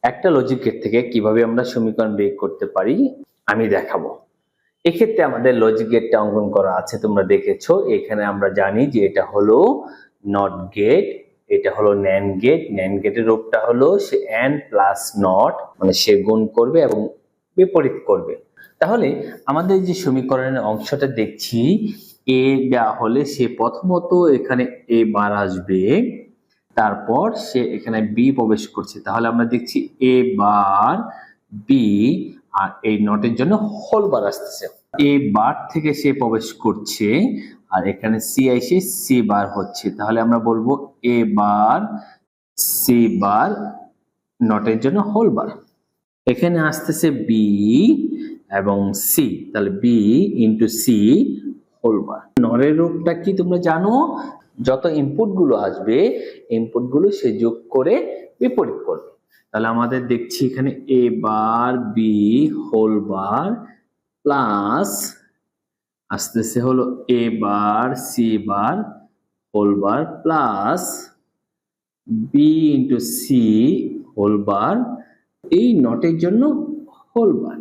একটা logic gate থেকে কিভাবে আমরা সমীকরণ বের করতে পারি আমি দেখাবো। এক্ষেত্রে আমাদের লজিক গেটটা অঙ্কন করা আছে, তোমরা দেখেছো। এখানে আমরা জানি যে এটা হলো নট গেট, এটা হলো ন্যান্ড গেট। ন্যান্ড গেটের রূপটা হলো সে এন্ড প্লাস নট, মানে সে গুণ করবে এবং বিপরীত করবে। তাহলে আমাদের যে সমীকরণের অংশটা দেখছি, এ দেওয়া হলে সে প্রথমত এখানে এ বার আসবে, তারপর সে এখানে বি প্রবেশ করছে, তাহলে আমরা দেখছি এ বার বি, আর এই নটের জন্য হোল বার আসতেছে। এ বার থেকে সে প্রবেশ করছে আর এখানে সি এসে সি বার হচ্ছে, তাহলে আমরা বলবো এ বার সি বার, নটের জন্য হোল বার। এখানে আসতেছে বি এবং সি, তাহলে B into C whole bar. নরের রূপটা কি তোমরা জানো? যত ইনপুট গুলো আসবে ইনপুট গুলো সে যোগ করে বিপরীত করবে। তাহলে আমাদের দেখছি এখানে A bar B whole bar plus আসতেছে হলো A bar C bar whole bar plus B into C whole bar, এই নটের জন্য হোল বার।